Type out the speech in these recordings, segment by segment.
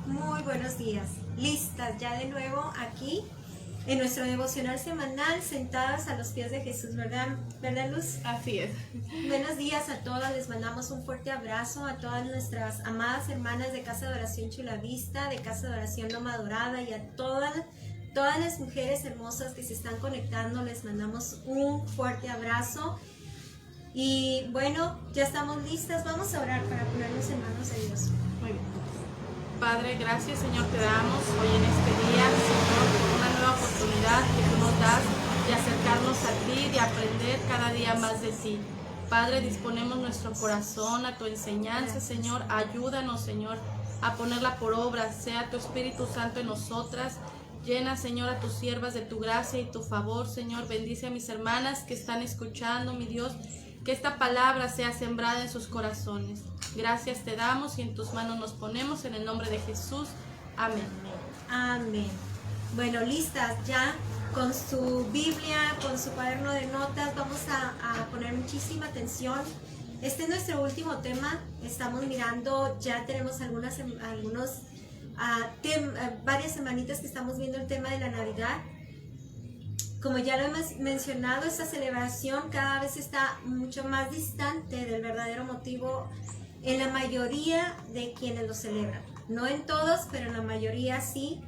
Muy buenos días. Listas ya de nuevo aquí en nuestro devocional semanal, sentadas a los pies de Jesús, ¿verdad? ¿Verdad, Luz? Así es. Buenos días a todas, les mandamos un fuerte abrazo a todas nuestras amadas hermanas de Casa de Oración Chula Vista, de Casa de Oración Loma Dorada y a todas las mujeres hermosas que se están conectando, les mandamos un fuerte abrazo. Y bueno, ya estamos listas, vamos a orar para ponernos en manos de Dios. Muy bien. Padre, gracias Señor te damos hoy en este día, Señor, por una nueva oportunidad que tú nos das de acercarnos a ti, de aprender cada día más de ti. Padre, disponemos nuestro corazón a tu enseñanza, Señor. Ayúdanos, Señor, a ponerla por obra. Sea tu Espíritu Santo en nosotras. Llena, Señor, a tus siervas de tu gracia y tu favor, Señor. Bendice a mis hermanas que están escuchando, mi Dios. Que esta palabra sea sembrada en sus corazones. Gracias te damos y en tus manos nos ponemos en el nombre de Jesús. Amén. Amén. Bueno, listas ya con su Biblia, con su cuaderno de notas. Vamos a poner muchísima atención. Este es nuestro último tema. Estamos mirando, ya tenemos varias semanitas que estamos viendo el tema de la Navidad. Como ya lo hemos mencionado, esta celebración cada vez está mucho más distante del verdadero motivo en la mayoría de quienes lo celebran. No en todos, pero en la mayoría sí.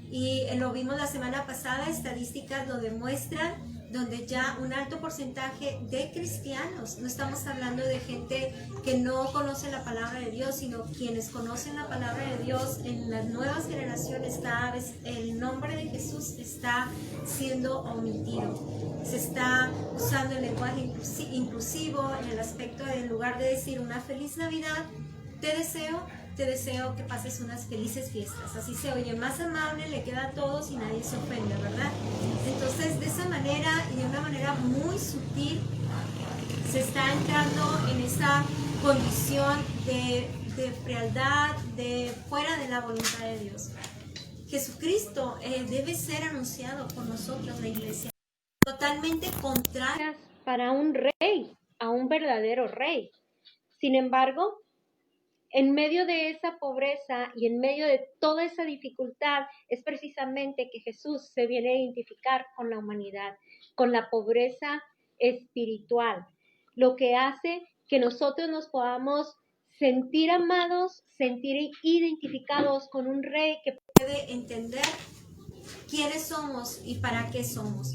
Y lo vimos la semana pasada, estadísticas lo demuestran, donde ya un alto porcentaje de cristianos, no estamos hablando de gente que no conoce la palabra de Dios, sino quienes conocen la palabra de Dios en las nuevas generaciones, cada vez el nombre de Jesús está siendo omitido. Se está usando el lenguaje inclusivo en el aspecto de, en lugar de decir una feliz Navidad, te deseo que pases unas felices fiestas. Así se oye más amable, le queda a todos y nadie se ofende, ¿verdad? Entonces, de esa manera y de una manera muy sutil, se está entrando en esa condición de frialdad, de fuera de la voluntad de Dios. Jesucristo debe ser anunciado por nosotros, la iglesia. Totalmente contrarias para un rey, a un verdadero rey. Sin embargo, en medio de esa pobreza y en medio de toda esa dificultad es precisamente que Jesús se viene a identificar con la humanidad, con la pobreza espiritual, lo que hace que nosotros nos podamos sentir amados, sentir identificados con un rey que puede entender quiénes somos y para qué somos.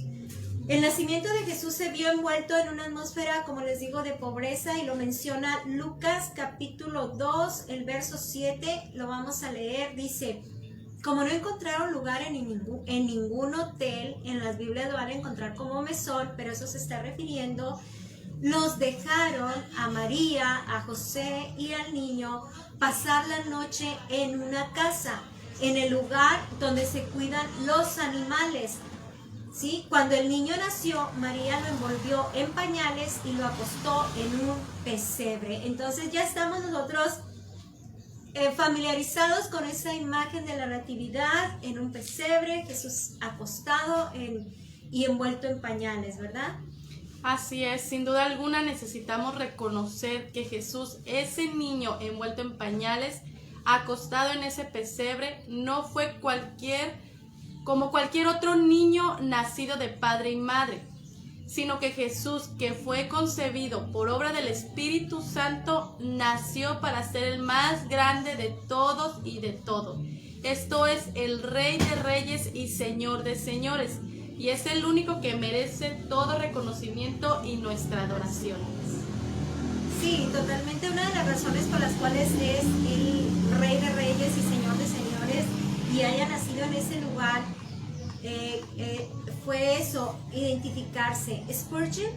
El nacimiento de Jesús se vio envuelto en una atmósfera, como les digo, de pobreza, y lo menciona Lucas capítulo 2, el verso 7, lo vamos a leer. Dice: como no encontraron lugar en ningún hotel, en las Biblias lo van a encontrar como mesón, pero eso se está refiriendo, los dejaron a María, a José y al niño pasar la noche en una casa, en el lugar donde se cuidan los animales. ¿Sí? Cuando el niño nació, María lo envolvió en pañales y lo acostó en un pesebre. Entonces ya estamos nosotros familiarizados con esa imagen de la natividad en un pesebre, Jesús acostado y envuelto en pañales, ¿verdad? Así es, sin duda alguna necesitamos reconocer que Jesús, ese niño envuelto en pañales, acostado en ese pesebre, no fue como cualquier otro niño nacido de padre y madre, sino que Jesús, que fue concebido por obra del Espíritu Santo, nació para ser el más grande de todos y de todo. Esto es el Rey de Reyes y Señor de Señores, y es el único que merece todo reconocimiento y nuestra adoración. Sí, totalmente. Una de las razones por las cuales es el Rey de Reyes y Señor de Señores y haya nacido en ese lugar, fue eso, identificarse. Spurgeon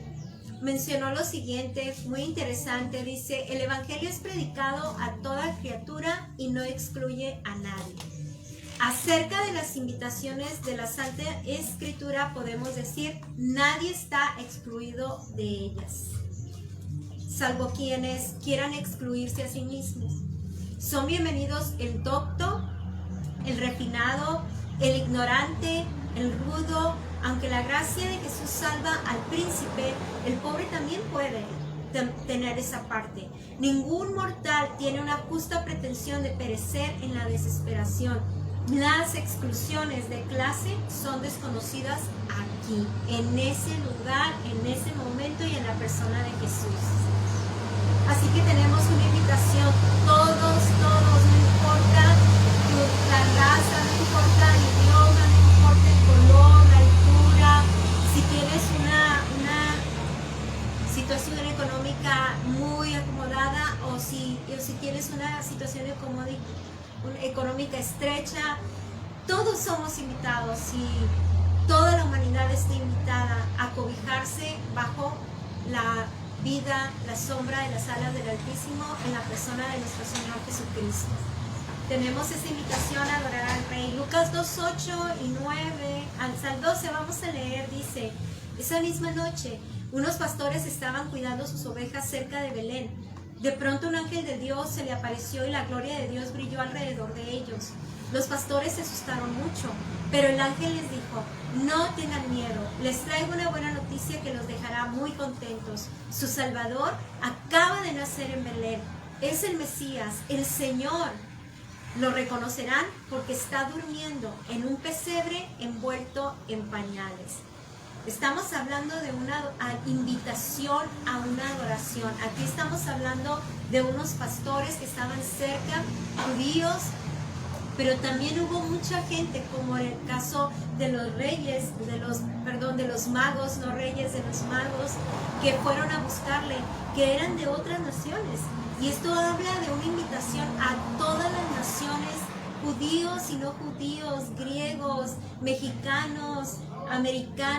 mencionó lo siguiente, muy interesante, dice: el evangelio es predicado a toda criatura y no excluye a nadie. Acerca de las invitaciones de la Santa Escritura podemos decir: nadie está excluido de ellas, salvo quienes quieran excluirse a sí mismos. Son bienvenidos el docto, el refinado, el ignorante, el rudo. Aunque la gracia de Jesús salva al príncipe, el pobre también puede tener esa parte. Ningún mortal tiene una justa pretensión de perecer en la desesperación. Las exclusiones de clase son desconocidas aquí, en ese lugar, en ese momento y en la persona de Jesús. Así que tenemos una invitación, todos, no importa la raza, no importa el idioma, no importa el color, la altura, si tienes una situación económica muy acomodada o si tienes una situación económica estrecha, todos somos invitados y toda la humanidad está invitada a cobijarse bajo la vida, la sombra de las alas del Altísimo en la persona de nuestro Señor Jesucristo. Tenemos esta invitación a adorar al Rey. Lucas 2:8 y 9 al 12 vamos a leer, dice: esa misma noche unos pastores estaban cuidando sus ovejas cerca de Belén. De pronto un ángel de Dios se le apareció y la gloria de Dios brilló alrededor de ellos. Los pastores se asustaron mucho, pero el ángel les dijo: no tengan miedo, les traigo una buena noticia que los dejará muy contentos. Su Salvador acaba de nacer en Belén. Es el Mesías, el Señor. Lo reconocerán porque está durmiendo en un pesebre envuelto en pañales. Estamos hablando de una invitación a una adoración. Aquí estamos hablando de unos pastores que estaban cerca, judíos, pero también hubo mucha gente, como en el caso de los reyes, de los magos, no reyes, de los magos, que fueron a buscarle, que eran de otras naciones. Y esto habla de una invitación a todas las naciones, judíos y no judíos, griegos, mexicanos,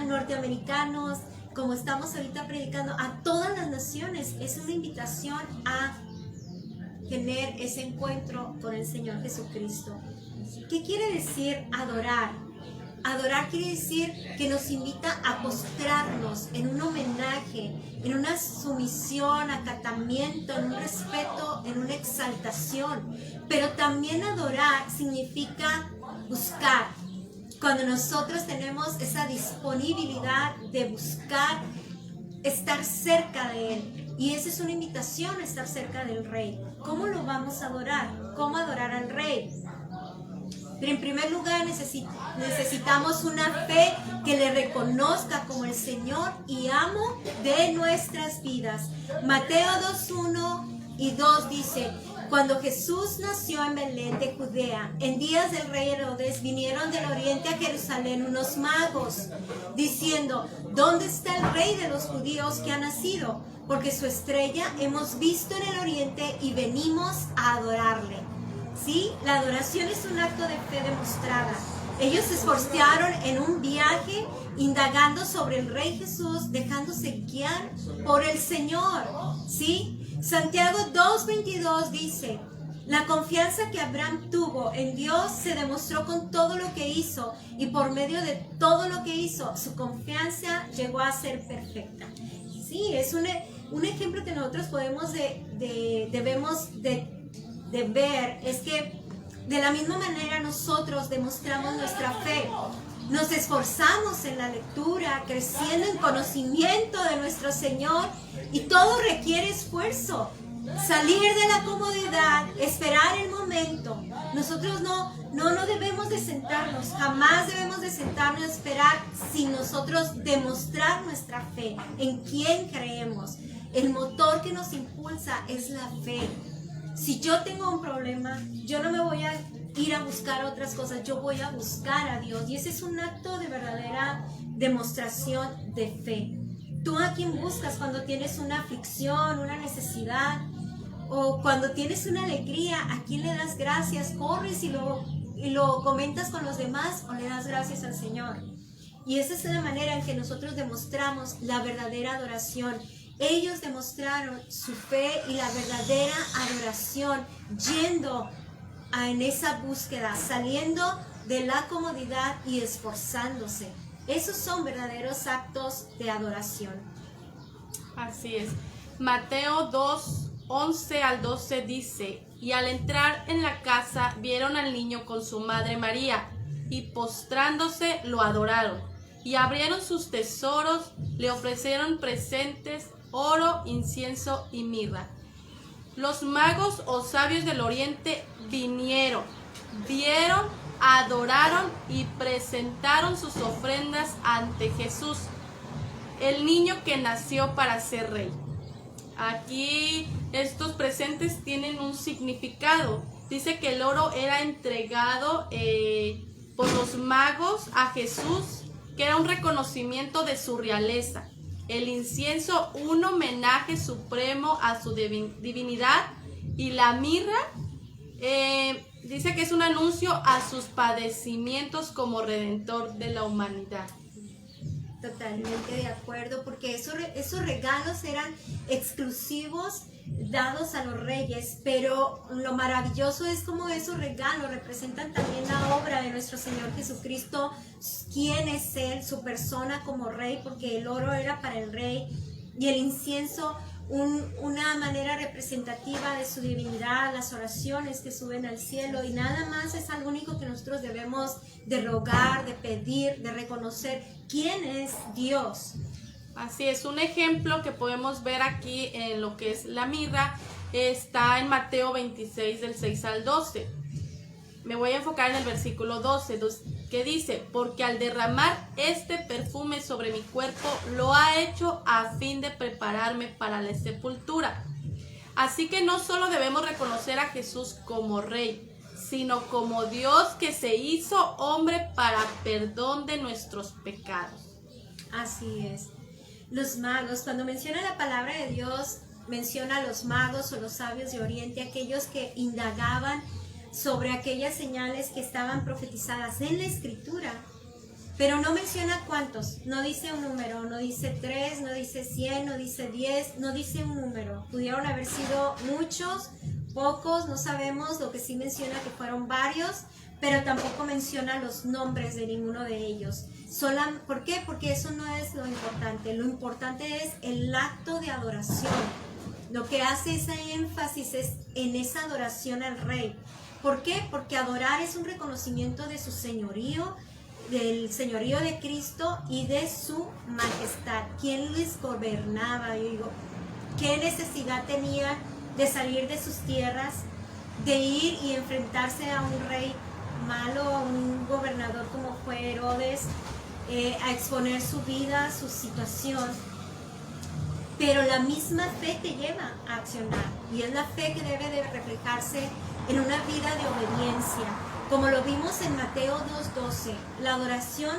norteamericanos, como estamos ahorita predicando, a todas las naciones. Es una invitación a tener ese encuentro con el Señor Jesucristo. ¿Qué quiere decir adorar? Adorar quiere decir que nos invita a postrarnos en un homenaje, en una sumisión, acatamiento, en un respeto, en una exaltación. Pero también adorar significa buscar. Cuando nosotros tenemos esa disponibilidad de buscar estar cerca de Él. Y esa es una invitación a estar cerca del Rey. ¿Cómo lo vamos a adorar? ¿Cómo adorar al Rey? Pero en primer lugar necesitamos una fe que le reconozca como el Señor y amo de nuestras vidas. Mateo 2:1 y 2 dice: cuando Jesús nació en Belén de Judea, en días del rey Herodes, vinieron del oriente a Jerusalén unos magos, diciendo: ¿dónde está el rey de los judíos que ha nacido? Porque su estrella hemos visto en el oriente y venimos a adorarle. ¿Sí? La adoración es un acto de fe demostrada. Ellos se esforzaron en un viaje indagando sobre el Rey Jesús, dejándose guiar por el Señor. ¿Sí? Santiago 2:22 dice: la confianza que Abraham tuvo en Dios se demostró con todo lo que hizo, y por medio de todo lo que hizo, su confianza llegó a ser perfecta. Sí, es un ejemplo que nosotros debemos de ver, es que de la misma manera nosotros demostramos nuestra fe. Nos esforzamos en la lectura, creciendo en conocimiento de nuestro Señor, y todo requiere esfuerzo. Salir de la comodidad, esperar el momento. Nosotros no debemos de sentarnos, jamás debemos de sentarnos a esperar, sin nosotros demostrar nuestra fe, en quién creemos. El motor que nos impulsa es la fe. Si yo tengo un problema, yo no me voy a ir a buscar otras cosas, yo voy a buscar a Dios. Y ese es un acto de verdadera demostración de fe. ¿Tú a quién buscas cuando tienes una aflicción, una necesidad? O cuando tienes una alegría, ¿a quién le das gracias? ¿Corres y lo comentas con los demás, o le das gracias al Señor? Y esa es la manera en que nosotros demostramos la verdadera adoración. Ellos demostraron su fe y la verdadera adoración yendo en esa búsqueda, saliendo de la comodidad y esforzándose. Esos son verdaderos actos de adoración. Así es. Mateo 2:11 al 12 dice: y al entrar en la casa vieron al niño con su madre María, y postrándose lo adoraron. Y abrieron sus tesoros, le ofrecieron presentes, oro, incienso y mirra. Los magos o sabios del oriente vinieron, vieron, adoraron y presentaron sus ofrendas ante Jesús, el niño que nació para ser rey. Aquí estos presentes tienen un significado. Dice que el oro era entregado por los magos a Jesús, que era un reconocimiento de su realeza. El incienso, un homenaje supremo a su divinidad. Y la mirra, dice que es un anuncio a sus padecimientos como redentor de la humanidad. Totalmente de acuerdo, porque esos regalos eran exclusivos dados a los reyes, pero lo maravilloso es como esos regalos representan también la obra de nuestro Señor Jesucristo, quién es Él, su persona como rey, porque el oro era para el rey y el incienso una manera representativa de su divinidad, las oraciones que suben al cielo, y nada más es algo único que nosotros debemos de rogar, de pedir, de reconocer quién es Dios. Así es, un ejemplo que podemos ver aquí en lo que es la mirra está en Mateo 26 del 6 al 12. Me voy a enfocar en el versículo 12, que dice: porque al derramar este perfume sobre mi cuerpo, lo ha hecho a fin de prepararme para la sepultura. Así que no solo debemos reconocer a Jesús como Rey, sino como Dios que se hizo hombre para perdón de nuestros pecados. Así es. Los magos, cuando menciona la palabra de Dios, menciona a los magos o los sabios de Oriente, aquellos que indagaban sobre aquellas señales que estaban profetizadas en la Escritura, pero no menciona cuántos, no dice un número, no dice 3, no dice 100, no dice 10, no dice un número. Pudieron haber sido muchos, pocos, no sabemos. Lo que sí menciona que fueron varios, pero tampoco menciona los nombres de ninguno de ellos. ¿Por qué? Porque eso no es lo importante es el acto de adoración. Lo que hace ese énfasis es en esa adoración al Rey. ¿Por qué? Porque adorar es un reconocimiento de su señorío, del señorío de Cristo y de su majestad. ¿Quién les gobernaba? Yo digo, ¿qué necesidad tenía de salir de sus tierras, de ir y enfrentarse a un rey malo, a un gobernador como fue Herodes, a exponer su vida, su situación? Pero la misma fe te lleva a accionar, y es la fe que debe de reflejarse en una vida de obediencia. Como lo vimos en Mateo 2:12, la adoración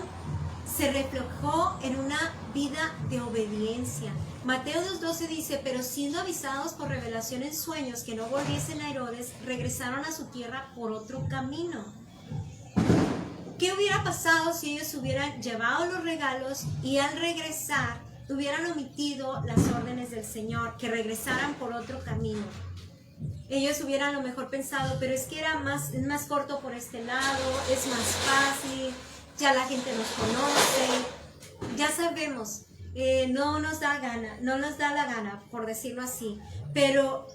se reflejó en una vida de obediencia. Mateo 2:12 dice: pero siendo avisados por revelación en sueños que no volviesen a Herodes, regresaron a su tierra por otro camino. ¿Qué hubiera pasado si ellos hubieran llevado los regalos y al regresar hubieran omitido las órdenes del Señor, que regresaran por otro camino? Ellos hubieran a lo mejor pensado, pero es que es más corto por este lado, es más fácil, ya la gente nos conoce, ya sabemos, no nos da la gana, por decirlo así, pero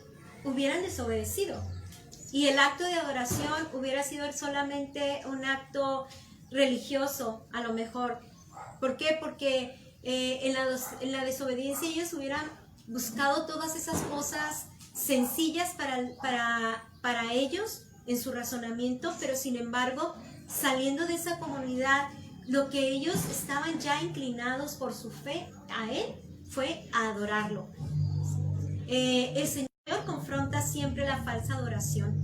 hubieran desobedecido. Y el acto de adoración hubiera sido solamente un acto religioso, a lo mejor. ¿Por qué? Porque en la desobediencia ellos hubieran buscado todas esas cosas sencillas para ellos en su razonamiento, pero sin embargo, saliendo de esa comunidad, lo que ellos estaban ya inclinados por su fe a Él fue a adorarlo. El Señor confronta siempre la falsa adoración.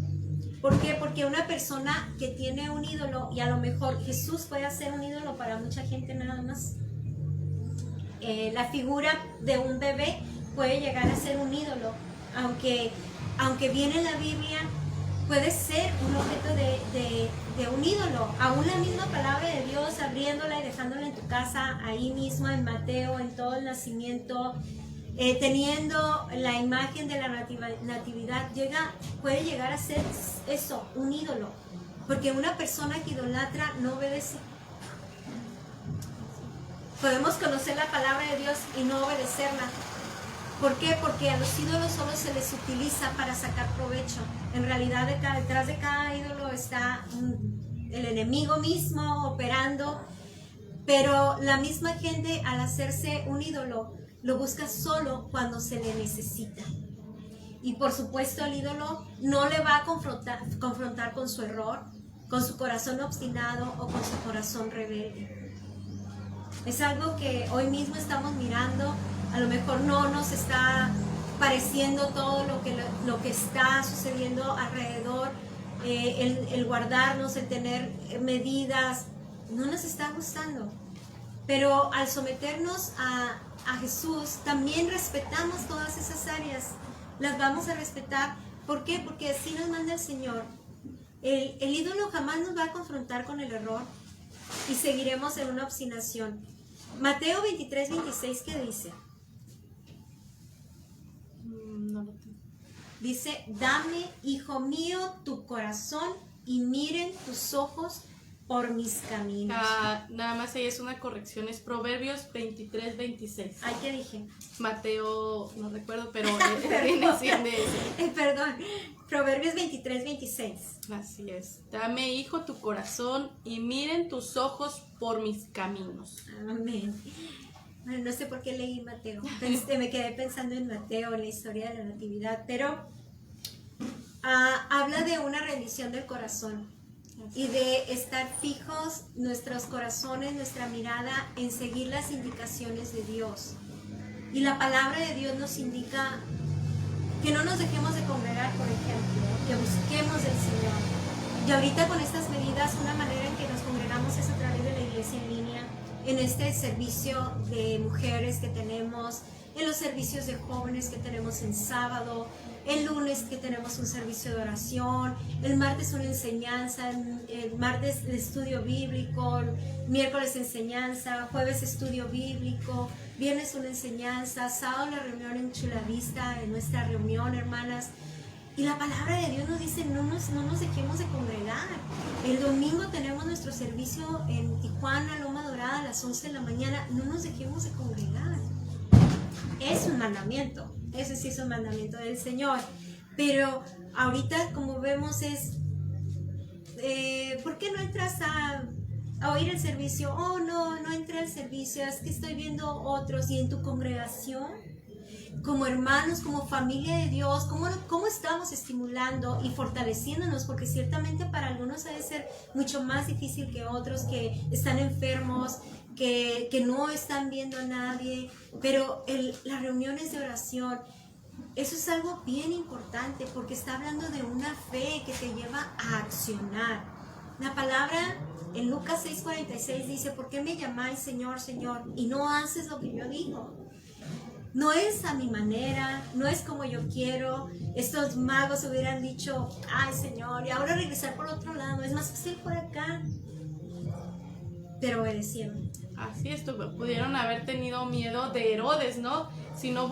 ¿Por qué? Porque una persona que tiene un ídolo, y a lo mejor Jesús puede ser un ídolo para mucha gente nada más. La figura de un bebé puede llegar a ser un ídolo, aunque viene en la Biblia, puede ser un objeto de un ídolo. Aún la misma palabra de Dios, abriéndola y dejándola en tu casa, ahí mismo en Mateo, en todo el nacimiento, teniendo la imagen de la natividad, puede llegar a ser eso, un ídolo. Porque una persona que idolatra no obedece. Podemos conocer la palabra de Dios y no obedecerla. ¿Por qué? Porque a los ídolos solo se les utiliza para sacar provecho. En realidad detrás de cada ídolo está el enemigo mismo operando, pero la misma gente, al hacerse un ídolo, lo busca solo cuando se le necesita. Y por supuesto el ídolo no le va a confrontar con su error, con su corazón obstinado o con su corazón rebelde. Es algo que hoy mismo estamos mirando, a lo mejor no nos está pareciendo todo lo que está sucediendo alrededor, el guardarnos, el tener medidas, no nos está gustando. Pero al someternos a Jesús, también respetamos todas esas áreas. Las vamos a respetar. ¿Por qué? Porque así nos manda el Señor. El ídolo jamás nos va a confrontar con el error y seguiremos en una obstinación. Mateo 23, 26, ¿qué dice? No lo tengo. Dice, dame, hijo mío, tu corazón y miren tus ojos por mis caminos. Nada más ahí es una corrección, es Proverbios 23, 26. Ay, ¿qué dije? Mateo, no recuerdo, pero viene siendo ese. Perdón, Proverbios 23, 26. Así es. Dame, hijo, tu corazón y miren tus ojos por mis caminos. Amén. Bueno, no sé por qué leí Mateo. Me quedé pensando en Mateo, en la historia de la Natividad, pero habla de una rendición del corazón y de estar fijos nuestros corazones, nuestra mirada en seguir las indicaciones de Dios. Y la palabra de Dios nos indica que no nos dejemos de congregar, por ejemplo, que busquemos del Señor. Y ahorita con estas medidas, una manera en que nos congregamos es a través de la iglesia en línea, en este servicio de mujeres que tenemos, en los servicios de jóvenes que tenemos en sábado, el lunes que tenemos un servicio de oración, el martes una enseñanza, el martes el estudio bíblico, miércoles enseñanza, jueves estudio bíblico, viernes una enseñanza, sábado la reunión en Chula Vista, en nuestra reunión, hermanas. Y la palabra de Dios nos dice, no nos dejemos de congregar. El domingo tenemos nuestro servicio en Tijuana, Loma Dorada, a las 11 de la mañana. No nos dejemos de congregar. Es un mandamiento. Ese sí es un mandamiento del Señor. Pero ahorita, como vemos, es... ¿por qué no entras a oír el servicio? Oh, no entré al servicio. Es que estoy viendo otros. Y en tu congregación, como hermanos, como familia de Dios, ¿cómo estamos estimulando y fortaleciéndonos? Porque ciertamente para algunos ha de ser mucho más difícil que otros que están enfermos, que no están viendo a nadie, pero las reuniones de oración, eso es algo bien importante porque está hablando de una fe que te lleva a accionar. La palabra en Lucas 6:46 dice, ¿por qué me llamáis Señor, Señor? Y no haces lo que yo digo. No es a mi manera, no es como yo quiero. Estos magos hubieran dicho, ay Señor, y ahora regresar por otro lado, es más fácil por acá. Pero obedecieron. Así es, pudieron haber tenido miedo de Herodes, ¿no? Si no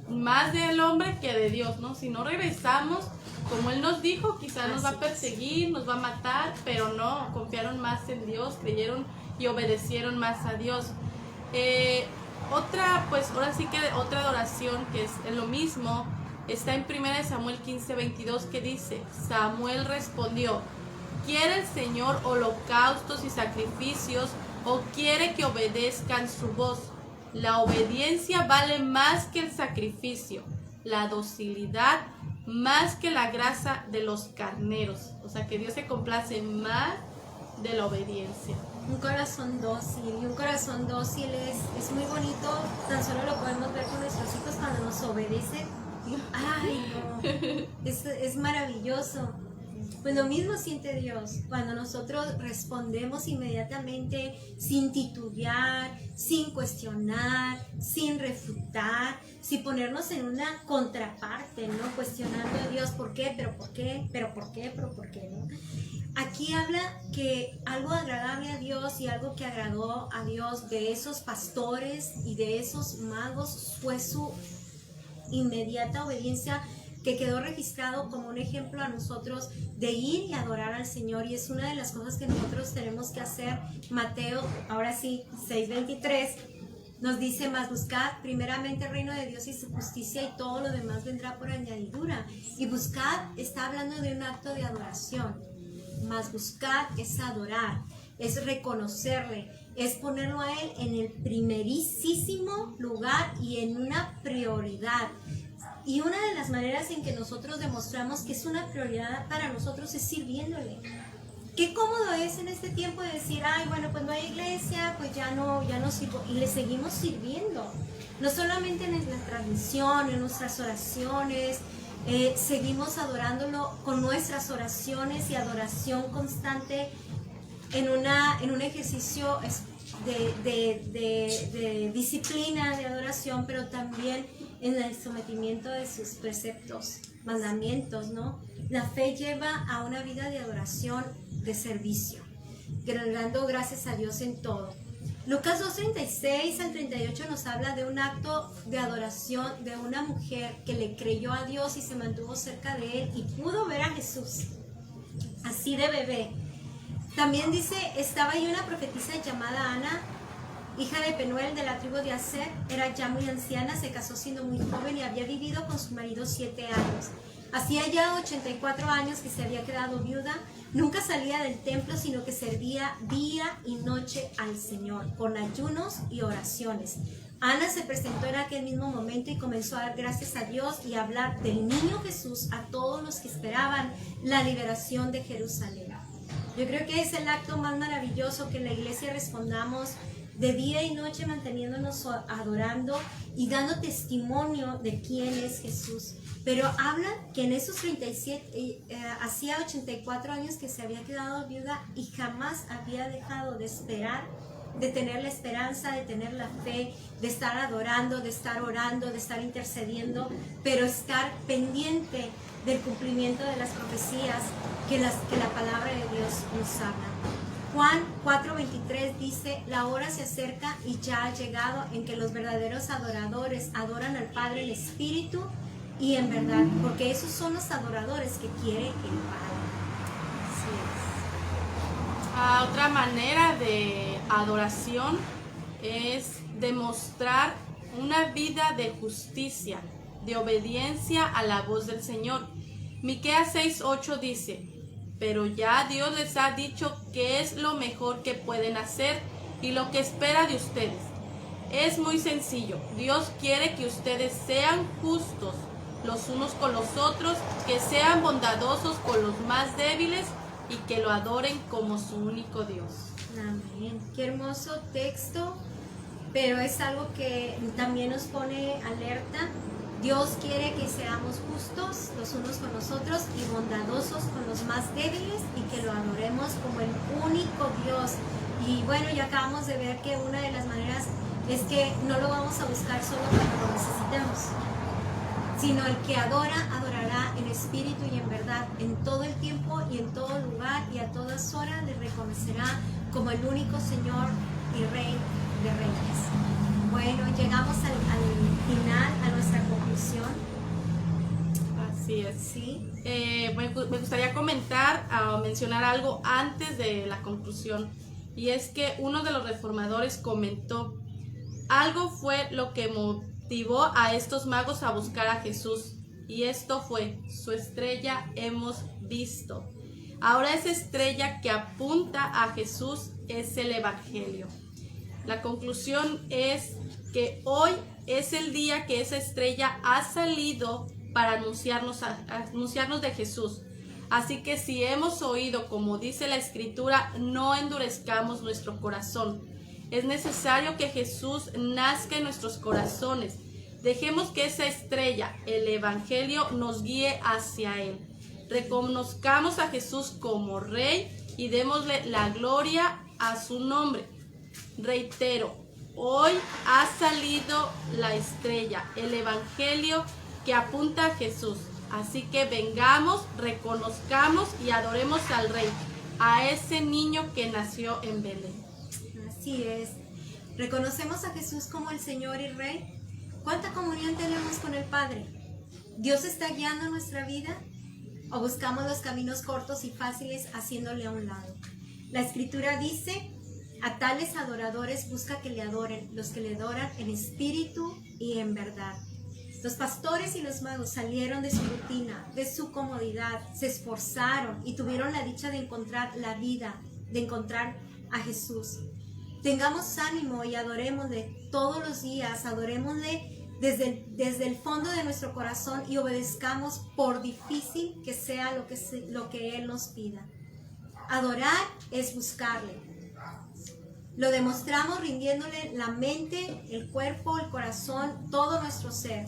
más del hombre que de Dios, ¿no? Si no regresamos, como él nos dijo, quizás nos va a perseguir, nos va a matar, pero no, confiaron más en Dios, creyeron y obedecieron más a Dios. Ahora sí que otra adoración que es lo mismo, está en 1 Samuel 15:22 que dice, Samuel respondió, ¿quiere el Señor holocaustos y sacrificios o quiere que obedezcan su voz? La obediencia vale más que el sacrificio, la docilidad más que la grasa de los carneros. O sea que Dios se complace más de la obediencia. Un corazón dócil, y un corazón dócil es muy bonito, tan solo lo podemos ver con nuestros hijos cuando nos obedecen. Ay, no, es maravilloso. Pues lo mismo siente Dios cuando nosotros respondemos inmediatamente, sin titubear, sin cuestionar, sin refutar, sin ponernos en una contraparte, ¿no? Cuestionando a Dios, ¿por qué? ¿Pero por qué? ¿Pero por qué? ¿Pero por qué? ¿No? Aquí habla que algo agradable a Dios y algo que agradó a Dios de esos pastores y de esos magos fue su inmediata obediencia, que quedó registrado como un ejemplo a nosotros de ir y adorar al Señor, y es una de las cosas que nosotros tenemos que hacer. Mateo, ahora sí, 6:23, nos dice, mas buscad primeramente el reino de Dios y su justicia y todo lo demás vendrá por añadidura. Y buscad está hablando de un acto de adoración, mas buscad es adorar. es reconocerle, es ponerlo a Él en el primerísimo lugar y en una prioridad. Y una de las maneras en que nosotros demostramos que es una prioridad para nosotros es sirviéndole. Qué cómodo es en este tiempo de decir, ay, bueno, pues no hay iglesia, pues ya no sirvo. Y le seguimos sirviendo. No solamente en la transmisión, en nuestras oraciones, seguimos adorándolo con nuestras oraciones y adoración constante en un ejercicio de disciplina, de adoración, pero también en el sometimiento de sus preceptos, mandamientos, ¿no? La fe lleva a una vida de adoración, de servicio, dando gracias a Dios en todo. Lucas 2:36 al 38 nos habla de un acto de adoración de una mujer que le creyó a Dios y se mantuvo cerca de Él y pudo ver a Jesús, así de bebé. También dice, estaba ahí una profetisa llamada Ana, hija de Penuel de la tribu de Aser, era ya muy anciana, se casó siendo muy joven y había vivido con su marido 7 años. Hacía ya 84 años que se había quedado viuda, nunca salía del templo, sino que servía día y noche al Señor, con ayunos y oraciones. Ana se presentó en aquel mismo momento y comenzó a dar gracias a Dios y a hablar del niño Jesús a todos los que esperaban la liberación de Jerusalén. Yo creo que es el acto más maravilloso que en la iglesia respondamos de día y noche, manteniéndonos adorando y dando testimonio de quién es Jesús. Pero habla que en esos 37, hacía 84 años que se había quedado viuda y jamás había dejado de esperar, de tener la esperanza, de tener la fe, de estar adorando, de estar orando, de estar intercediendo, pero estar pendiente del cumplimiento de las profecías que la palabra de Dios nos habla. Juan 4:23 dice, la hora se acerca y ya ha llegado en que los verdaderos adoradores adoran al Padre en espíritu y en verdad, porque esos son los adoradores que quiere el Padre. Así es. Otra manera de adoración es demostrar una vida de justicia, de obediencia a la voz del Señor. Miqueas 6:8 dice, pero ya Dios les ha dicho qué es lo mejor que pueden hacer y lo que espera de ustedes. Es muy sencillo. Dios quiere que ustedes sean justos los unos con los otros, que sean bondadosos con los más débiles y que lo adoren como su único Dios. Amén. Qué hermoso texto, pero es algo que también nos pone alerta. Dios quiere que seamos justos los unos con los otros y bondadosos con los más débiles y que lo adoremos como el único Dios. Y bueno, ya acabamos de ver que una de las maneras es que no lo vamos a buscar solo cuando lo necesitemos, sino el que adora, adorará en espíritu y en verdad, en todo el tiempo y en todo lugar y a todas horas le reconocerá como el único Señor y Rey de Reyes. Bueno, llegamos al final, a nuestra conclusión. Así es. ¿Sí? Me gustaría comentar o mencionar algo antes de la conclusión, y es que uno de los reformadores comentó, algo fue lo que motivó a estos magos a buscar a Jesús, y esto fue, su estrella hemos visto. Ahora esa estrella que apunta a Jesús es el Evangelio. La conclusión es que hoy es el día que esa estrella ha salido para anunciarnos de Jesús. Así que si hemos oído, como dice la Escritura, no endurezcamos nuestro corazón. Es necesario que Jesús nazca en nuestros corazones. Dejemos que esa estrella, el Evangelio, nos guíe hacia Él. Reconozcamos a Jesús como Rey y démosle la gloria a su nombre. Reitero, hoy ha salido la estrella, el Evangelio que apunta a Jesús. Así que vengamos, reconozcamos y adoremos al Rey, a ese niño que nació en Belén. Así es. ¿Reconocemos a Jesús como el Señor y Rey? ¿Cuánta comunión tenemos con el Padre? ¿Dios está guiando nuestra vida? ¿O buscamos los caminos cortos y fáciles haciéndole a un lado? La Escritura dice, a tales adoradores busca que le adoren, los que le adoran en espíritu y en verdad. Los pastores y los magos salieron de su rutina, de su comodidad, se esforzaron y tuvieron la dicha de encontrar la vida, de encontrar a Jesús. Tengamos ánimo y adorémosle todos los días, adorémosle desde el fondo de nuestro corazón y obedezcamos por difícil que sea lo que Él nos pida. Adorar es buscarle. Lo demostramos rindiéndole la mente, el cuerpo, el corazón, todo nuestro ser.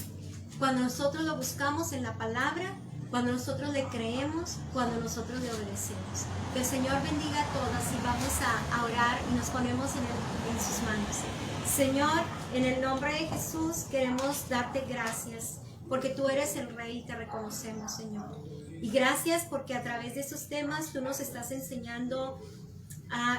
Cuando nosotros lo buscamos en la palabra, cuando nosotros le creemos, cuando nosotros le obedecemos. Que el Señor bendiga a todas y vamos a orar y nos ponemos en sus manos. Señor, en el nombre de Jesús queremos darte gracias porque tú eres el Rey y te reconocemos, Señor. Y gracias porque a través de esos temas tú nos estás enseñando,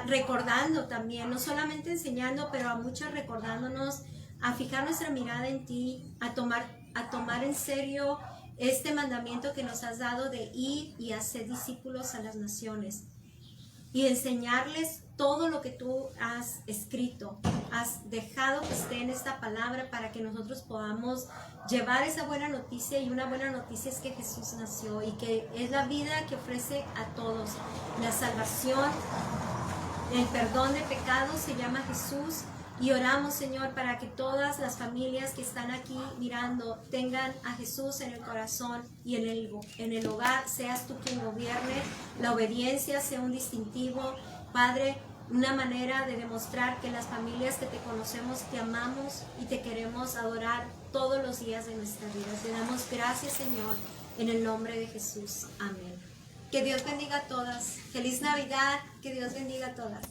recordando también, no solamente enseñando, pero a muchos recordándonos a fijar nuestra mirada en ti, a tomar en serio este mandamiento que nos has dado de ir y hacer discípulos a las naciones y enseñarles todo lo que tú has escrito, has dejado que esté en esta palabra para que nosotros podamos llevar esa buena noticia. Y una buena noticia es que Jesús nació y que es la vida que ofrece a todos, la salvación, el perdón de pecados se llama Jesús. Y oramos, Señor, para que todas las familias que están aquí mirando tengan a Jesús en el corazón y en el hogar seas tú quien gobierne, la obediencia sea un distintivo, Padre, una manera de demostrar que las familias que te conocemos te amamos y te queremos adorar todos los días de nuestra vida. Te damos gracias, Señor, en el nombre de Jesús. Amén. Que Dios bendiga a todas. Feliz Navidad. Que Dios bendiga a todas.